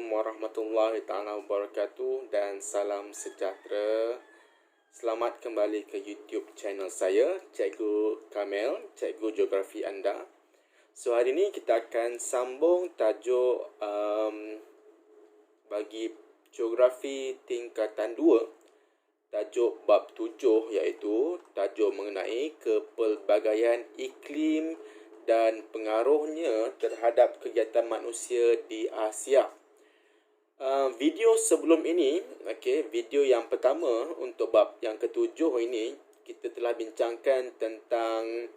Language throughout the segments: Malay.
warahmatullahi taala wabarakatuh dan salam sejahtera. Selamat kembali ke YouTube channel saya, Cikgu Kamel, Cikgu Geografi anda. So hari ini kita akan sambung tajuk bagi Geografi tingkatan 2, tajuk bab 7, iaitu tajuk mengenai kepelbagaian iklim dan pengaruhnya terhadap kegiatan manusia di Asia. Video sebelum ini, video yang pertama untuk bab yang ketujuh ini, kita telah bincangkan tentang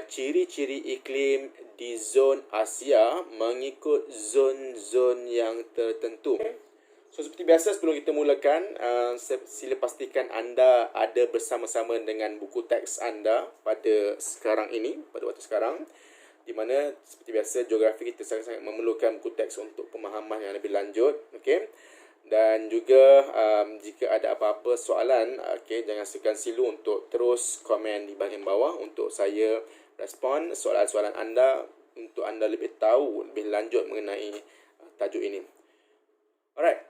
ciri-ciri iklim di zon Asia mengikut zon-zon yang tertentu. So, seperti biasa sebelum kita mulakan, sila pastikan anda ada bersama-sama dengan buku teks anda pada sekarang ini, pada waktu sekarang, di mana seperti biasa geografi kita sangat-sangat memerlukan buku teks untuk pemahaman yang lebih lanjut. Dan juga jika ada apa-apa soalan, jangan segan silu untuk terus komen di bahagian bawah untuk saya respon soalan-soalan anda untuk anda lebih tahu lebih lanjut mengenai tajuk ini. Alright.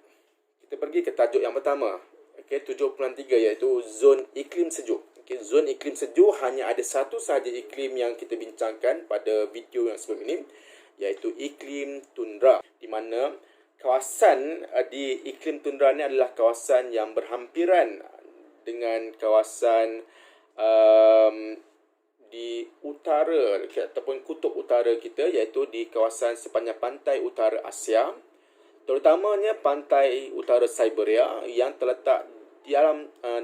Kita pergi ke tajuk yang pertama, 7.3, iaitu zon iklim sejuk. Zon iklim sejuk hanya ada satu sahaja iklim yang kita bincangkan pada video yang sebelum ini, iaitu iklim tundra, di mana kawasan di iklim tundra ini adalah kawasan yang berhampiran dengan kawasan di utara ataupun kutub utara kita, iaitu di kawasan sepanjang pantai utara Asia, terutamanya pantai utara Siberia yang terletak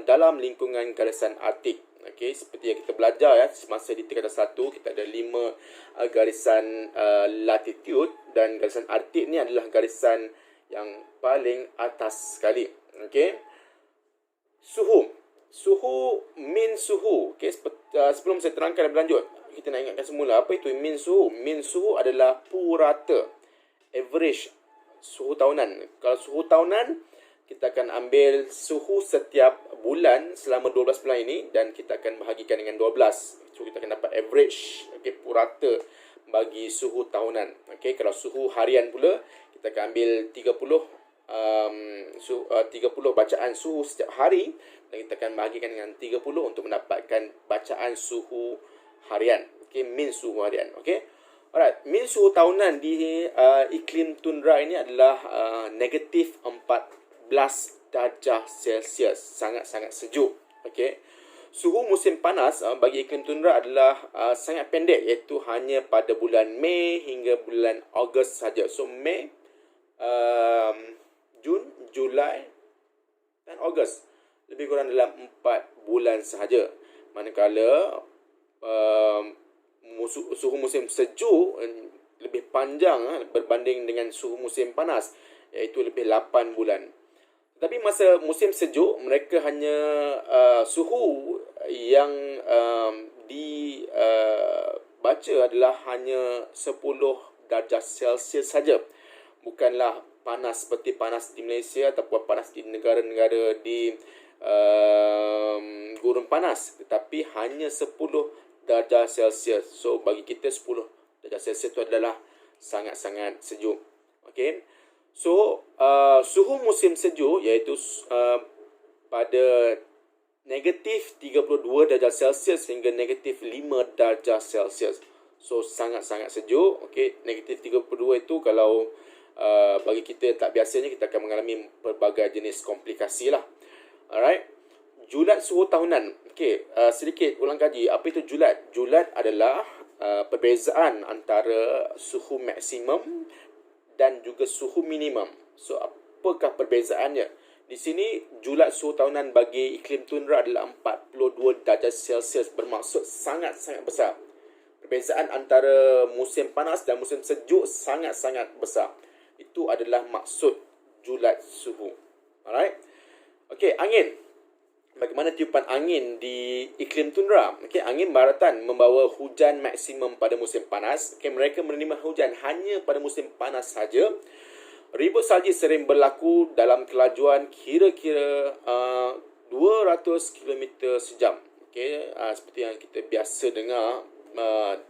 dalam lingkungan garisan Arktik. Seperti yang kita belajar semasa di tingkatan 1, kita ada 5 garisan latitude, dan garisan Arktik ni adalah garisan yang paling atas sekali. Min suhu. Sebelum saya terangkan lebih lanjut, kita nak ingatkan semula apa itu min suhu. Min suhu adalah purata, average suhu tahunan. Kalau suhu tahunan, kita akan ambil suhu setiap bulan selama 12 bulan ini dan kita akan bahagikan dengan 12. So kita akan dapat average, purata bagi suhu tahunan. Kalau suhu harian pula, kita akan ambil 30 bacaan suhu setiap hari dan kita akan bahagikan dengan 30 untuk mendapatkan bacaan suhu harian. Min suhu harian. Alright, min suhu tahunan di iklim tundra ini adalah negatif 14 darjah Celsius. Sangat-sangat sejuk. Suhu musim panas bagi iklim tundra adalah sangat pendek, iaitu hanya pada bulan Mei hingga bulan Ogos saja. So Mei, Jun, Julai dan Ogos, lebih kurang dalam 4 bulan sahaja. Manakala suhu musim sejuk lebih panjang berbanding dengan suhu musim panas, iaitu lebih 8 bulan. Tapi masa musim sejuk, mereka hanya suhu yang dibaca adalah hanya 10 darjah Celsius saja. Bukanlah panas seperti panas di Malaysia ataupun panas di negara-negara di gurun panas, tetapi hanya 10 darjah Celsius. So bagi kita 10 darjah Celsius itu adalah sangat-sangat sejuk. So suhu musim sejuk iaitu pada negatif 32 darjah Celsius hingga negatif 5 darjah Celsius. So sangat-sangat sejuk. Negatif 32 itu kalau bagi kita tak biasanya, kita akan mengalami pelbagai jenis komplikasi lah. Alright. Julat suhu tahunan. Sedikit ulang kaji. Apa itu julat? Julat adalah perbezaan antara suhu maksimum dan juga suhu minimum. So, apakah perbezaannya? Di sini, julat suhu tahunan bagi iklim tundra adalah 42 darjah Celsius, bermaksud sangat-sangat besar. Perbezaan antara musim panas dan musim sejuk sangat-sangat besar. Itu adalah maksud julat suhu. Alright? Angin. Bagaimana tiupan angin di iklim tundra? Angin baratan membawa hujan maksimum pada musim panas. Mereka menerima hujan hanya pada musim panas saja. Ribut salji sering berlaku dalam kelajuan kira-kira 200 km sejam. Seperti yang kita biasa dengar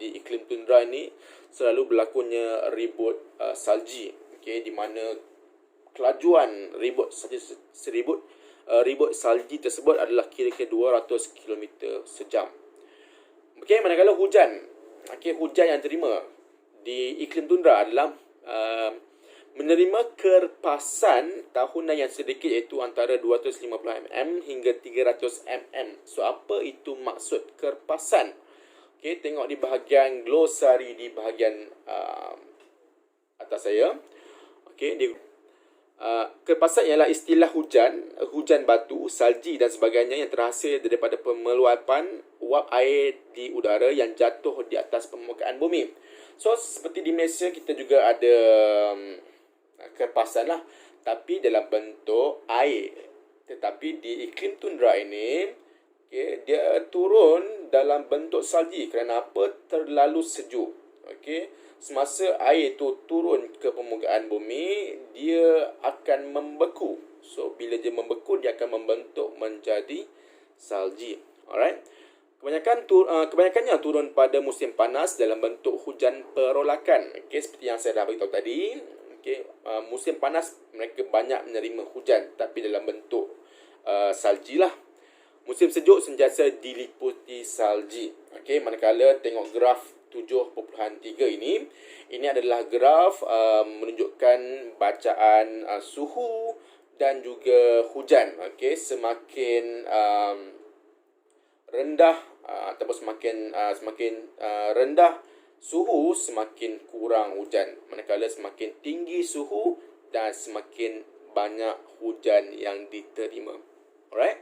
di iklim tundra ini, selalu berlakunya ribut salji. okey, di mana kelajuan ribut salji tersebut adalah kira-kira 200 km sejam. Okey, manakala hujan, hujan yang terima di iklim tundra adalah menerima kerpasan tahunan yang sedikit, iaitu antara 250 mm hingga 300 mm. So, apa itu maksud kerpasan? Okey, tengok di bahagian glosari di bahagian atas saya. Okey, kerpasan ialah istilah hujan batu, salji dan sebagainya yang terhasil daripada pemeluapan uap air di udara yang jatuh di atas permukaan bumi. So, seperti di Malaysia, kita juga ada kerpasan lah, tapi dalam bentuk air. Tetapi di iklim tundra ini, dia turun dalam bentuk salji. Kerana apa? Terlalu sejuk. Semasa air itu turun ke permukaan bumi, dia akan membeku. So, bila dia membeku, dia akan membentuk menjadi salji. Alright. Kebanyakannya turun pada musim panas dalam bentuk hujan perolakan. Seperti yang saya dah beritahu tadi. Musim panas mereka banyak menerima hujan, tapi dalam bentuk salji lah. Musim sejuk sentiasa diliputi salji. Manakala tengok graf 7.3 ini adalah graf menunjukkan bacaan suhu dan juga hujan. Semakin rendah ataupun semakin rendah suhu, semakin kurang hujan. Manakala semakin tinggi suhu dan semakin banyak hujan yang diterima. Alright.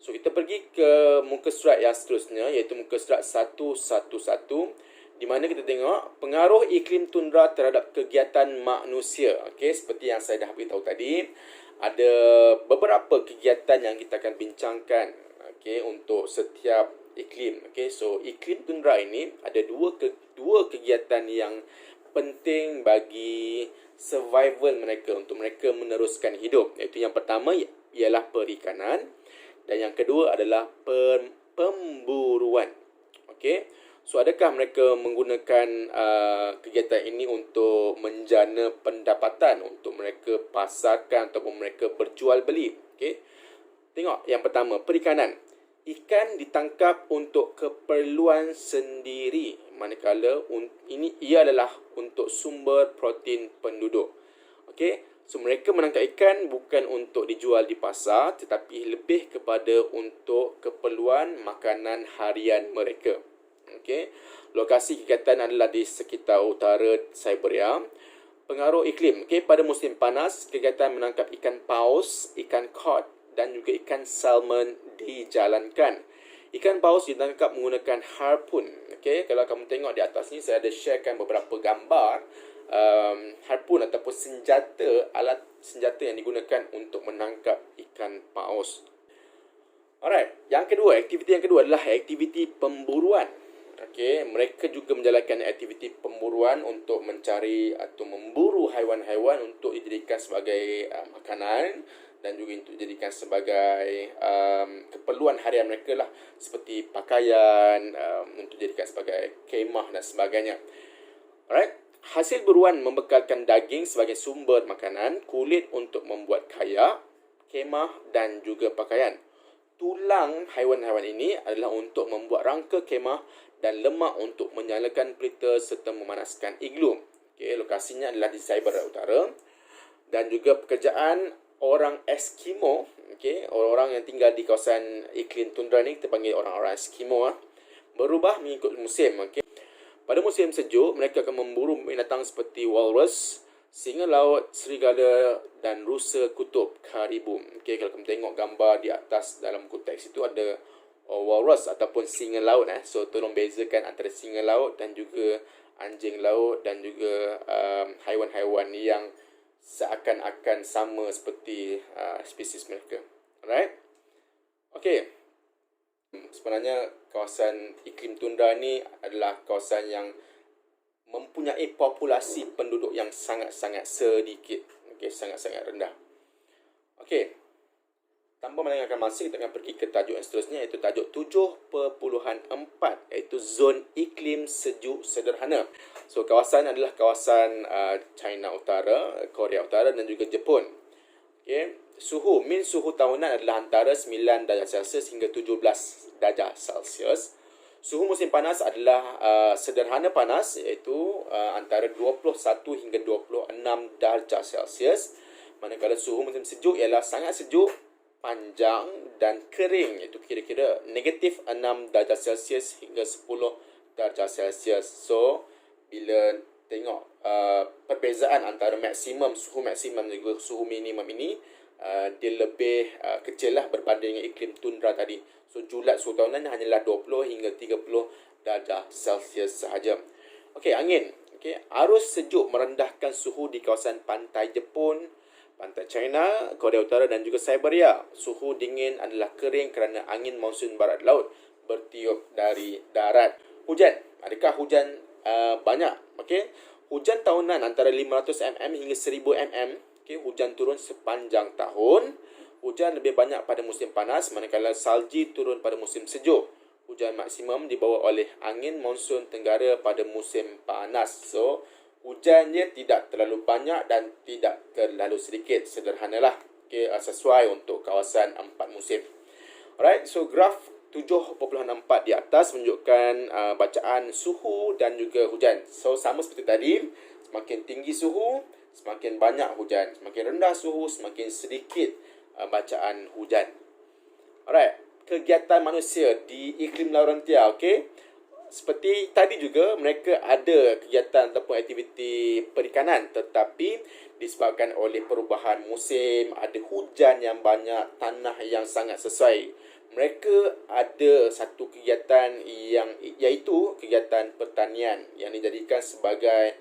So, kita pergi ke muka surat yang seterusnya, iaitu muka surat 111, di mana kita tengok pengaruh iklim tundra terhadap kegiatan manusia. Seperti yang saya dah beritahu tadi, ada beberapa kegiatan yang kita akan bincangkan untuk setiap iklim. So, iklim tundra ini ada dua kegiatan yang penting bagi survival mereka, untuk mereka meneruskan hidup. Iaitu yang pertama ialah perikanan, dan yang kedua adalah pemburuan. So, adakah mereka menggunakan kegiatan ini untuk menjana pendapatan, untuk mereka pasarkan ataupun mereka berjual beli? Tengok yang pertama, perikanan. Ikan ditangkap untuk keperluan sendiri, manakala ia adalah untuk sumber protein penduduk. So, mereka menangkap ikan bukan untuk dijual di pasar, tetapi lebih kepada untuk keperluan makanan harian mereka. Lokasi kegiatan adalah di sekitar utara Siberia. Pengaruh iklim. Pada musim panas, kegiatan menangkap ikan paus, ikan cod dan juga ikan salmon dijalankan. Ikan paus ditangkap menggunakan harpun. Kalau kamu tengok di atas ni, saya ada sharekan beberapa gambar harpun ataupun alat senjata yang digunakan untuk menangkap ikan paus. Alright, aktiviti yang kedua adalah aktiviti pemburuan. Mereka juga menjalankan aktiviti pemburuan untuk mencari atau memburu haiwan-haiwan untuk dijadikan sebagai makanan dan juga untuk dijadikan sebagai keperluan harian mereka lah, seperti pakaian, untuk dijadikan sebagai kemah dan sebagainya. Alright. Hasil buruan membekalkan daging sebagai sumber makanan, kulit untuk membuat kayak, kemah dan juga pakaian. Tulang haiwan-haiwan ini adalah untuk membuat rangka kemah dan lemak untuk menyalakan pelita serta memanaskan iglu. Lokasinya adalah di Siberia Utara. Dan juga pekerjaan orang Eskimo, orang-orang yang tinggal di kawasan iklim tundra ni, kita panggil orang-orang Eskimo, berubah mengikut musim. Pada musim sejuk, mereka akan memburu binatang seperti walrus, singa laut, serigala dan rusa kutub karibu. Kalau kamu tengok gambar di atas dalam buku teks itu ada walrus ataupun singa laut. So, tolong bezakan antara singa laut dan juga anjing laut dan juga haiwan-haiwan yang seakan-akan sama seperti spesies mereka. Alright? Sebenarnya kawasan iklim tundra ni adalah kawasan yang mempunyai populasi penduduk yang sangat-sangat sedikit. Sangat-sangat rendah. tanpa melengahkan masa, kita akan pergi ke tajuk yang seterusnya, iaitu tajuk 7.4, iaitu zon iklim sejuk sederhana. So, kawasan adalah kawasan China Utara, Korea Utara dan juga Jepun. Okay. Min suhu tahunan adalah antara 9 darjah Celsius hingga 17 darjah Celsius. Suhu musim panas adalah sederhana panas, iaitu antara 21 hingga 26 darjah Celsius. Manakala suhu musim sejuk ialah sangat sejuk, panjang dan kering, iaitu kira-kira negatif 6 darjah Celsius hingga 10 darjah Celsius. So, bila tengok perbezaan antara suhu maksimum dan juga suhu minimum ini, dia lebih kecil lah berbanding dengan iklim tundra tadi. So, julat suhu tahunan hanyalah 20 hingga 30 darjah Celsius sahaja. Okey, angin. Okey, arus sejuk merendahkan suhu di kawasan pantai Jepun, pantai China, Korea Utara dan juga Siberia. Suhu dingin adalah kering kerana angin monsun barat laut bertiup dari darat. Hujan. Adakah hujan banyak? Okey. Hujan tahunan antara 500 mm hingga 1000 mm. Okey, hujan turun sepanjang tahun. Hujan lebih banyak pada musim panas, manakala salji turun pada musim sejuk. Hujan maksimum dibawa oleh angin monsun tenggara pada musim panas. So, hujannya tidak terlalu banyak dan tidak terlalu sedikit. Sederhanalah. Okay, sesuai untuk kawasan 4 musim. Alright, so graf 7.4 di atas menunjukkan bacaan suhu dan juga hujan. So, sama seperti tadi, semakin tinggi suhu, semakin banyak hujan. Semakin rendah suhu, semakin sedikit bacaan hujan. Alright, kegiatan manusia di iklim Laurentia, okey. Seperti tadi juga, mereka ada kegiatan ataupun aktiviti perikanan, tetapi disebabkan oleh perubahan musim, ada hujan yang banyak, tanah yang sangat sesuai, mereka ada satu kegiatan iaitu kegiatan pertanian yang dijadikan sebagai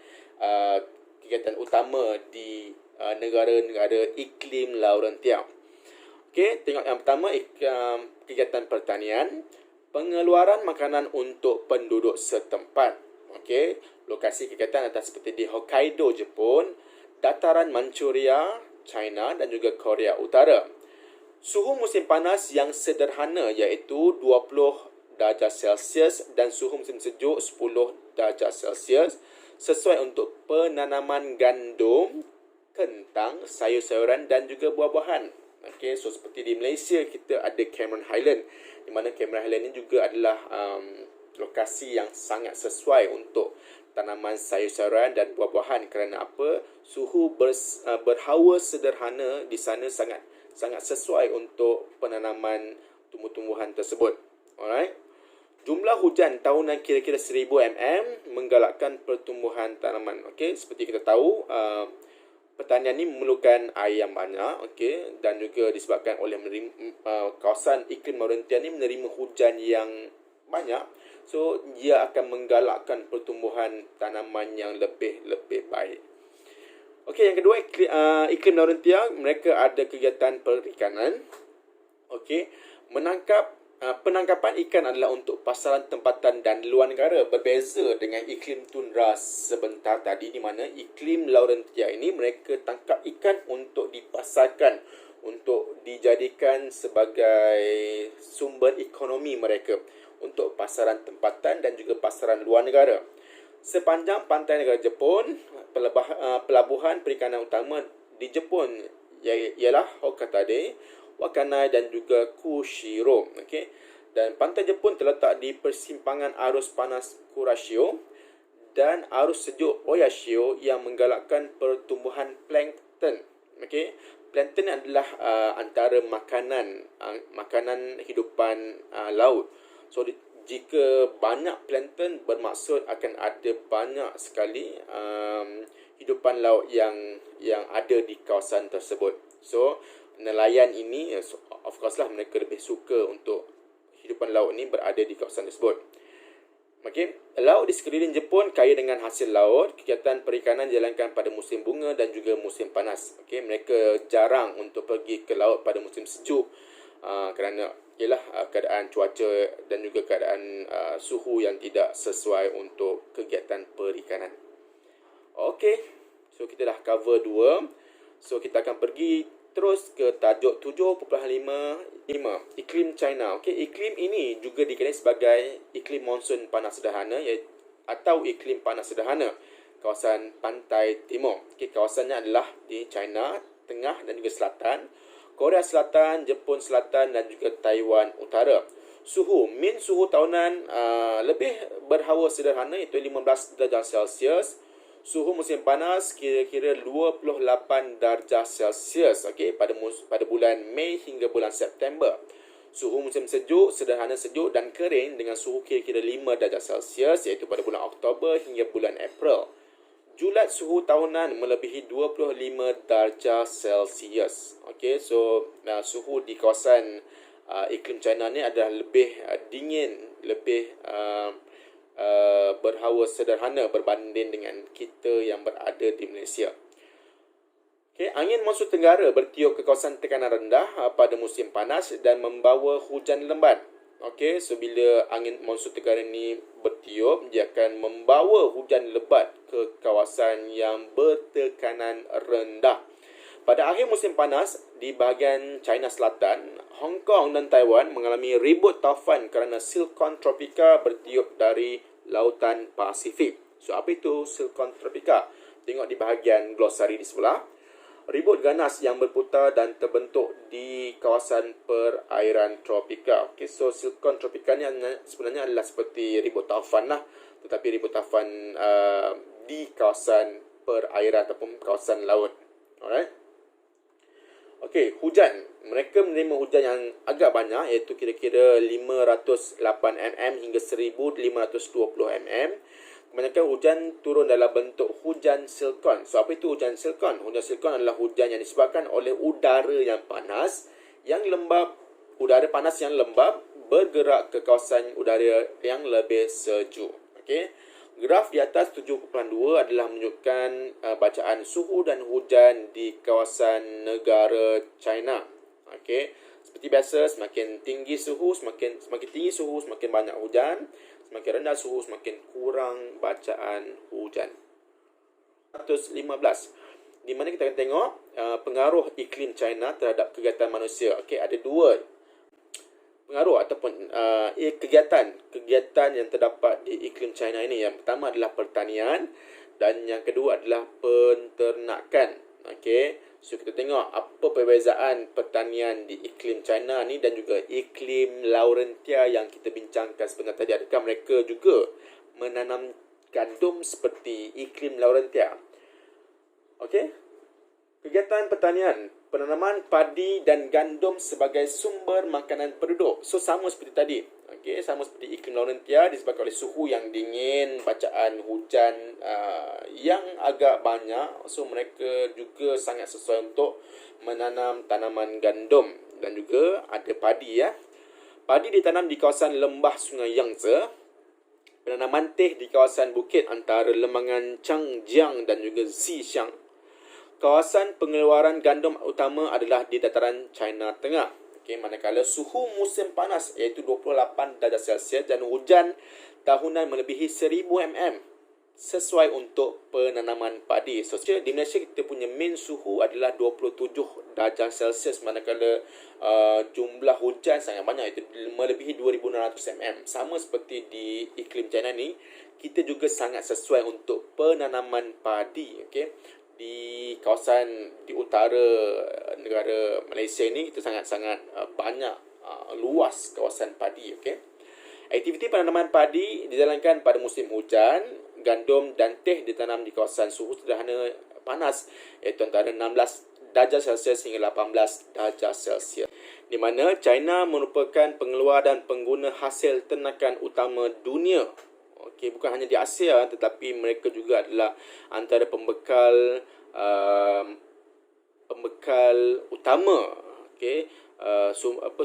kegiatan utama di negara-negara iklim Laurentia. Okey, tengok yang pertama, kegiatan pertanian, pengeluaran makanan untuk penduduk setempat. Okey, lokasi kegiatan adalah seperti di Hokkaido, Jepun, dataran Manchuria, China dan juga Korea Utara. Suhu musim panas yang sederhana iaitu 20 darjah Celsius dan suhu musim sejuk 10 darjah Celsius, sesuai untuk penanaman gandum, kentang, sayur-sayuran dan juga buah-buahan. Okay, so seperti di Malaysia, kita ada Cameron Highland, di mana Cameron Highland ini juga adalah lokasi yang sangat sesuai untuk tanaman sayur-sayuran dan buah-buahan. Kerana apa? Suhu berhawa sederhana di sana sangat sesuai untuk penanaman tumbuh-tumbuhan tersebut. Alright. Jumlah hujan tahunan kira-kira 1000 mm menggalakkan pertumbuhan tanaman. Okey, seperti kita tahu, pertanian ini memerlukan air yang banyak, okey, dan juga disebabkan oleh kawasan iklim Laurentia ini menerima hujan yang banyak. So, ia akan menggalakkan pertumbuhan tanaman yang lebih baik. Okey, yang kedua, iklim Laurentia, mereka ada kegiatan perikanan. Okey, penangkapan ikan adalah untuk pasaran tempatan dan luar negara. Berbeza dengan iklim tundra sebentar tadi, di mana iklim Laurentia ini mereka tangkap ikan untuk dipasarkan, untuk dijadikan sebagai sumber ekonomi mereka untuk pasaran tempatan dan juga pasaran luar negara. Sepanjang pantai negara Jepun, pelabuhan perikanan utama di Jepun ialah Hokkaido, Wakkanai dan juga Kushiro. Okay. Dan pantai Jepun terletak di persimpangan arus panas Kurashio dan arus sejuk Oyashio yang menggalakkan pertumbuhan plankton. Okay. Plankton adalah antara makanan hidupan laut. So, jika banyak plankton, bermaksud akan ada banyak sekali hidupan laut yang ada di kawasan tersebut. So, nelayan ini, of course lah, mereka lebih suka untuk hidupan laut ini berada di kawasan tersebut. Okay. Laut di sekeliling Jepun kaya dengan hasil laut. Kegiatan perikanan dijalankan pada musim bunga dan juga musim panas. Okay. Mereka jarang untuk pergi ke laut pada musim sejuk kerana keadaan cuaca dan juga keadaan suhu yang tidak sesuai untuk kegiatan perikanan. Okay. So, kita dah cover 2. So, kita akan pergi Terus ke tajuk 7.5 iklim China. Okey, iklim ini juga dikenali sebagai iklim monsun panas sederhana atau iklim panas sederhana kawasan pantai timur. Okey, kawasannya adalah di China Tengah dan juga Selatan, Korea Selatan, Jepun Selatan dan juga Taiwan Utara. Min suhu tahunan lebih berhawa sederhana iaitu 15 darjah Celsius. Suhu musim panas kira-kira 28 darjah Celsius, okey, pada bulan Mei hingga bulan September. Suhu musim sejuk, sederhana sejuk dan kering dengan suhu kira-kira 5 darjah Celsius iaitu pada bulan Oktober hingga bulan April. Julat suhu tahunan melebihi 25 darjah Celsius. Okey, so suhu di kawasan iklim China ni adalah lebih dingin, lebih berhawa sederhana berbanding dengan kita yang berada di Malaysia. Okay, angin monsun tenggara bertiup ke kawasan tekanan rendah pada musim panas dan membawa hujan lembat. Okay, so bila angin monsun tenggara ni bertiup, dia akan membawa hujan lebat ke kawasan yang bertekanan rendah. Pada akhir musim panas, di bahagian China Selatan, Hong Kong dan Taiwan mengalami ribut taufan kerana siklon tropika bertiup dari Lautan Pasifik. So, apa itu siklon tropika? Tengok di bahagian glosari di sebelah. Ribut ganas yang berputar dan terbentuk di kawasan perairan tropika. Okay, so siklon tropika ni sebenarnya adalah seperti ribut taufan lah. Tetapi ribut taufan di kawasan perairan ataupun kawasan laut. Alright. Okey, hujan. Mereka menerima hujan yang agak banyak iaitu kira-kira 508 mm hingga 1520 mm. Kebanyakan hujan turun dalam bentuk hujan siklon. So, apa itu hujan siklon? Hujan siklon adalah hujan yang disebabkan oleh udara yang panas, yang lembab. Udara panas yang lembab bergerak ke kawasan udara yang lebih sejuk. Okey. Graf di atas 7.2 adalah menunjukkan bacaan suhu dan hujan di kawasan negara China. Okey, seperti biasa, semakin tinggi suhu, semakin tinggi suhu, semakin banyak hujan. Semakin rendah suhu, semakin kurang bacaan hujan. 115. Di mana kita akan tengok pengaruh iklim China terhadap kegiatan manusia. Okey, ada dua pengaruh ataupun kegiatan yang terdapat di iklim China ini. Yang pertama adalah pertanian dan yang kedua adalah penternakan. Okey, so kita tengok apa perbezaan pertanian di iklim China ni dan juga iklim Laurentia yang kita bincangkan sebentar tadi. Adakah mereka juga menanam gandum seperti iklim Laurentia? Okey, kegiatan pertanian, penanaman padi dan gandum sebagai sumber makanan penduduk. So, sama seperti tadi. Okey, sama seperti iklim Laurentia disebabkan oleh suhu yang dingin, bacaan hujan yang agak banyak. So, mereka juga sangat sesuai untuk menanam tanaman gandum dan juga ada padi ya. Padi ditanam di kawasan lembah Sungai Yangtze. Penanaman teh di kawasan bukit antara lembangan Changjiang dan juga Xishan. Kawasan pengeluaran gandum utama adalah di dataran China Tengah. Okey, manakala suhu musim panas iaitu 28 darjah Celsius dan hujan tahunan melebihi 1000 mm sesuai untuk penanaman padi. So, di Malaysia kita punya min suhu adalah 27 darjah Celsius manakala jumlah hujan sangat banyak iaitu melebihi 2600 mm. Sama seperti di iklim China ni, kita juga sangat sesuai untuk penanaman padi. Okey, di kawasan di utara negara Malaysia ini kita sangat-sangat banyak luas kawasan padi. Okey, aktiviti penanaman padi dijalankan pada musim hujan. Gandum dan teh ditanam di kawasan suhu sederhana panas iaitu antara 16 darjah Celsius hingga 18 darjah Celsius. Di mana China merupakan pengeluar dan pengguna hasil ternakan utama dunia. Okey, bukan hanya di Asia tetapi mereka juga adalah antara pembekal utama, okey,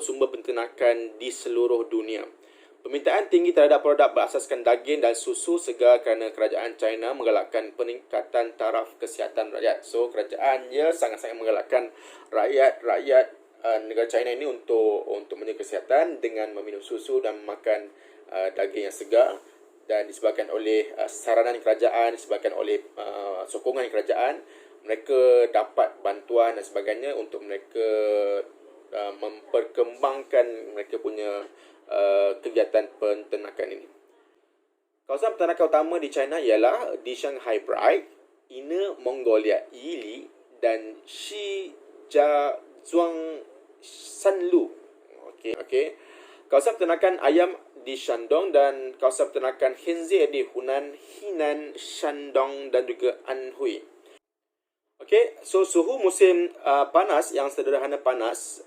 sumber penternakan di seluruh dunia. Permintaan tinggi terhadap produk berasaskan daging dan susu segar kerana kerajaan China menggalakkan peningkatan taraf kesihatan rakyat. So, kerajaan dia sangat-sangat menggalakkan rakyat negara China ini untuk menjaga kesihatan dengan meminum susu dan makan daging yang segar. Dan disebabkan oleh saranan kerajaan, disebabkan oleh sokongan kerajaan, mereka dapat bantuan dan sebagainya untuk mereka memperkembangkan mereka punya kegiatan penternakan ini. Kawasan peternakan utama di China ialah di Shanghai Pride, Inner Mongolia Yili dan Shijiazhuang Sanlu. Okey. Kawasan peternakan ayam di Shandong dan kawasan peternakan khinzir di Hunan, Henan, Shandong dan juga Anhui. Okey, so suhu musim panas yang sederhana panas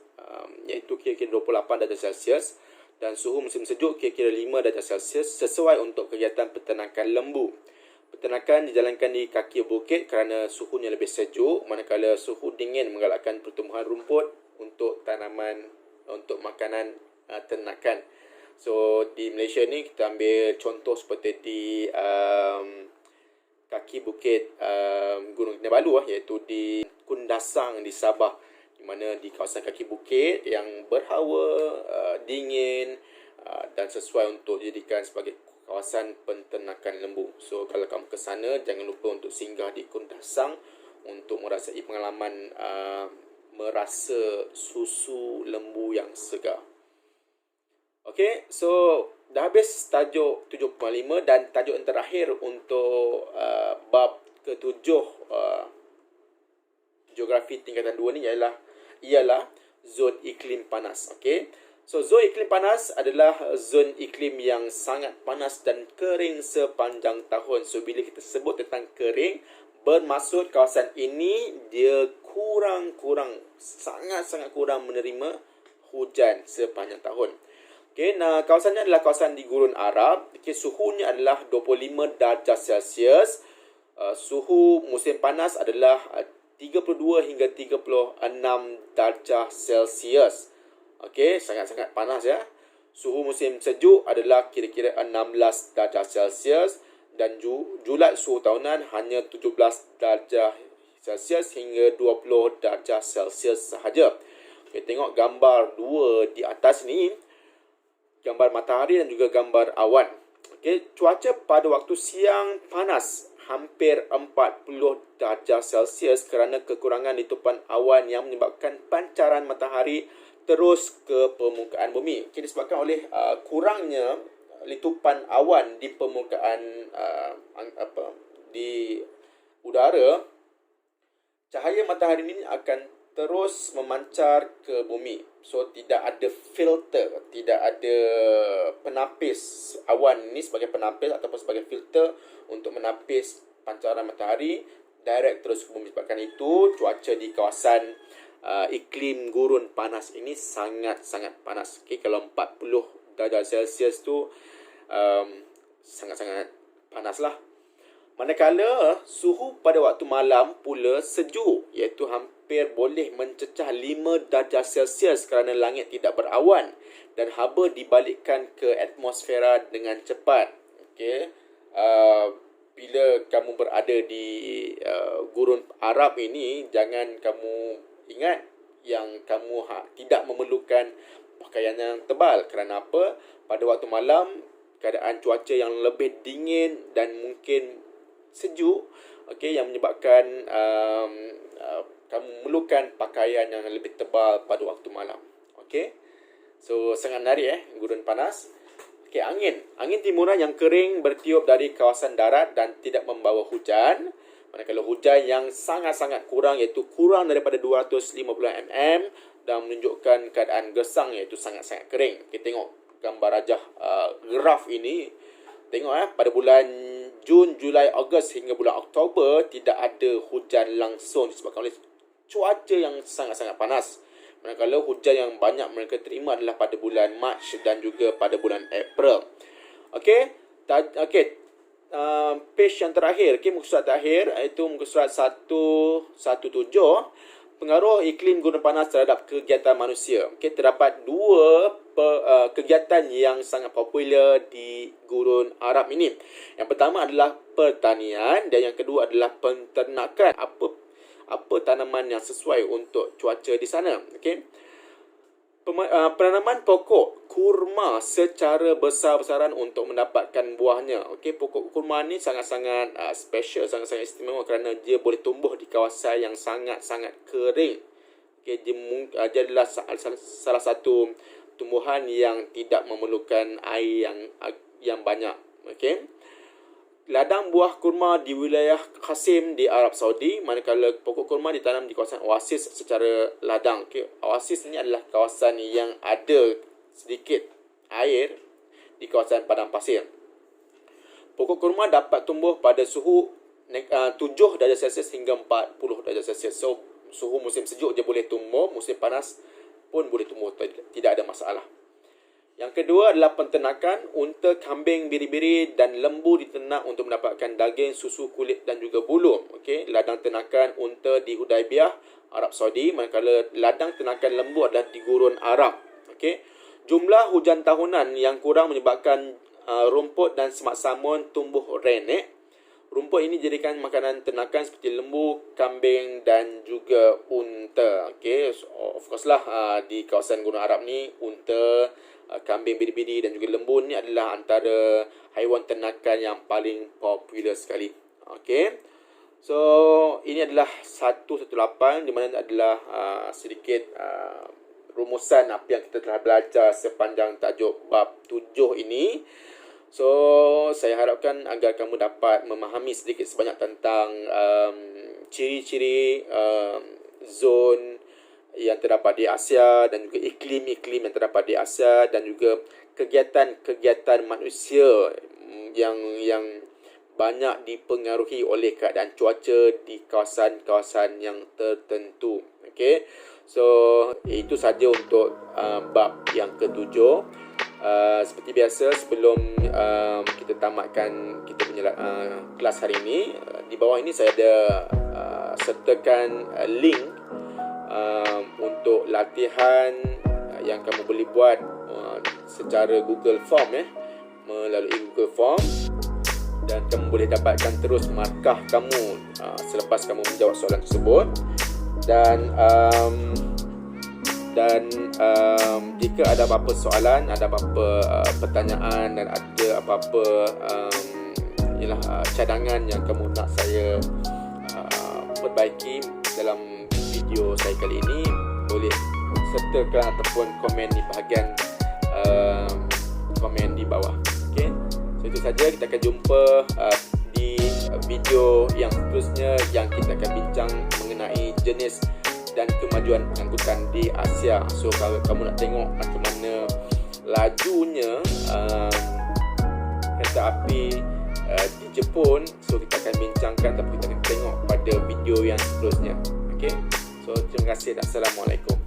iaitu kira-kira 28 darjah Celsius dan suhu musim sejuk kira-kira 5 darjah Celsius sesuai untuk kegiatan peternakan lembu. Peternakan dijalankan di kaki bukit kerana suhunya lebih sejuk, manakala suhu dingin menggalakkan pertumbuhan rumput untuk tanaman, untuk makanan ternakan. So di Malaysia ni kita ambil contoh seperti di kaki bukit Gunung Kinabalu iaitu di Kundasang di Sabah, di mana di kawasan kaki bukit yang berhawa, dingin dan sesuai untuk dijadikan sebagai kawasan penternakan lembu. So kalau kamu ke sana, jangan lupa untuk singgah di Kundasang untuk merasai pengalaman merasa susu lembu yang segar. Okey, so dah habis tajuk 7.5 dan tajuk yang terakhir untuk bab ke-7 geografi tingkatan 2 ni ialah zon iklim panas. Okey. So zon iklim panas adalah zon iklim yang sangat panas dan kering sepanjang tahun. So bila kita sebut tentang kering, bermaksud kawasan ini dia sangat-sangat kurang menerima hujan sepanjang tahun. Okey, nah kawasannya adalah kawasan di Gurun Arab. Okey, suhunya adalah 25 darjah Celsius. Suhu musim panas adalah 32 hingga 36 darjah Celsius. Okey, sangat-sangat panas ya. Suhu musim sejuk adalah kira-kira 16 darjah Celsius dan julat suhu tahunan hanya 17 darjah Celsius hingga 20 darjah Celsius sahaja. Okey, tengok gambar dua di atas ni, gambar matahari dan juga gambar awan. Okey, cuaca pada waktu siang panas hampir 40 darjah Celsius kerana kekurangan litupan awan yang menyebabkan pancaran matahari terus ke permukaan bumi. Okay, disebabkan oleh kurangnya litupan awan di permukaan di udara, cahaya matahari ini akan terus memancar ke bumi. So tidak ada filter, tidak ada penapis. Awan ini sebagai penapis ataupun sebagai filter untuk menapis pancaran matahari direct terus ke bumi. Sebabkan itu cuaca di kawasan iklim gurun panas ini sangat-sangat panas. Okay, kalau 40 darjah Celsius tu sangat-sangat panas lah. Manakala suhu pada waktu malam pula sejuk, iaitu hampir boleh mencecah 5 darjah Celsius kerana langit tidak berawan dan haba dibalikkan ke atmosfera dengan cepat. Okay. Bila kamu berada di Gurun Arab ini, jangan kamu ingat yang kamu tidak memerlukan pakaian yang tebal. Kerana apa? Pada waktu malam, keadaan cuaca yang lebih dingin dan mungkin sejuk, okey, yang menyebabkan kamu memerlukan pakaian yang lebih tebal pada waktu malam. Okey. So sangat menarik gurun panas. Okey, angin timuran yang kering bertiup dari kawasan darat dan tidak membawa hujan. Manakala hujan yang sangat-sangat kurang, iaitu kurang daripada 250 mm dan menunjukkan keadaan gersang, iaitu sangat-sangat kering. Kita tengok gambar rajah graf ini. Tengok pada bulan Jun, Julai, Ogos hingga bulan Oktober tidak ada hujan langsung disebabkan oleh cuaca yang sangat-sangat panas. Manakala hujan yang banyak mereka terima adalah pada bulan Mac dan juga pada bulan April. Okey, page yang terakhir, muka surat terakhir iaitu muka surat 117, pengaruh iklim gurun panas terhadap kegiatan manusia. Okey, terdapat dua kegiatan yang sangat popular di Gurun Arab ini. Yang pertama adalah pertanian dan yang kedua adalah penternakan. Apa tanaman yang sesuai untuk cuaca di sana? Okey. Penanaman pokok kurma secara besar-besaran untuk mendapatkan buahnya. Okey, pokok kurma ni sangat-sangat special, sangat-sangat istimewa kerana dia boleh tumbuh di kawasan yang sangat-sangat kering. Okey, dia adalah salah satu tumbuhan yang tidak memerlukan air yang banyak. Okey. Ladang buah kurma di wilayah Qasim di Arab Saudi, manakala pokok kurma ditanam di kawasan oasis secara ladang. Okay. Oasis ini adalah kawasan yang ada sedikit air di kawasan padang pasir. Pokok kurma dapat tumbuh pada suhu 7 darjah Celsius hingga 40 darjah Celsius. So, suhu musim sejuk dia boleh tumbuh, musim panas pun boleh tumbuh, tidak ada masalah. Yang kedua adalah penternakan. Unta, kambing, biri-biri dan lembu diternak untuk mendapatkan daging, susu, kulit dan juga bulu. Okey, ladang ternakan unta di Hudaibiyah, Arab Saudi, manakala ladang ternakan lembu adalah di Gurun Arab. Okey, jumlah hujan tahunan yang kurang menyebabkan rumput dan semak samun tumbuh renek. Rumput ini dijadikan makanan ternakan seperti lembu, kambing dan juga unta. Okey, so, of course lah di kawasan Gurun Arab ni unta, kambing, biri-biri dan juga lembu ni adalah antara haiwan ternakan yang paling popular sekali. Okey. So, ini adalah 118 di mana adalah sedikit rumusan apa yang kita telah belajar sepanjang tajuk bab 7 ini. So, saya harapkan agar kamu dapat memahami sedikit sebanyak tentang ciri-ciri zon yang terdapat di Asia dan juga iklim-iklim yang terdapat di Asia dan juga kegiatan-kegiatan manusia yang banyak dipengaruhi oleh keadaan cuaca di kawasan-kawasan yang tertentu. Okey. So, itu saja untuk bab yang ketujuh. Seperti biasa, sebelum kita tamatkan kita punya kelas hari ini, di bawah ini saya ada sertakan link untuk latihan yang kamu boleh buat secara Google Form melalui Google Form, dan kamu boleh dapatkan terus markah kamu selepas kamu menjawab soalan tersebut. Dan jika ada apa-apa soalan, ada apa-apa pertanyaan dan ada apa-apa cadangan yang kamu nak saya perbaiki dalam video saya kali ini, boleh sertakan ataupun komen di bahagian komen di bawah. Okey. So, itu saja, kita akan jumpa di video yang seterusnya yang kita akan bincang mengenai jenis dan kemajuan pengangkutan di Asia. So, kalau kamu nak tengok macam mana lajunya kereta api di Jepun, so kita akan bincangkan, tapi kita akan tengok pada video yang seterusnya. Okey. So, terima kasih dan Assalamualaikum.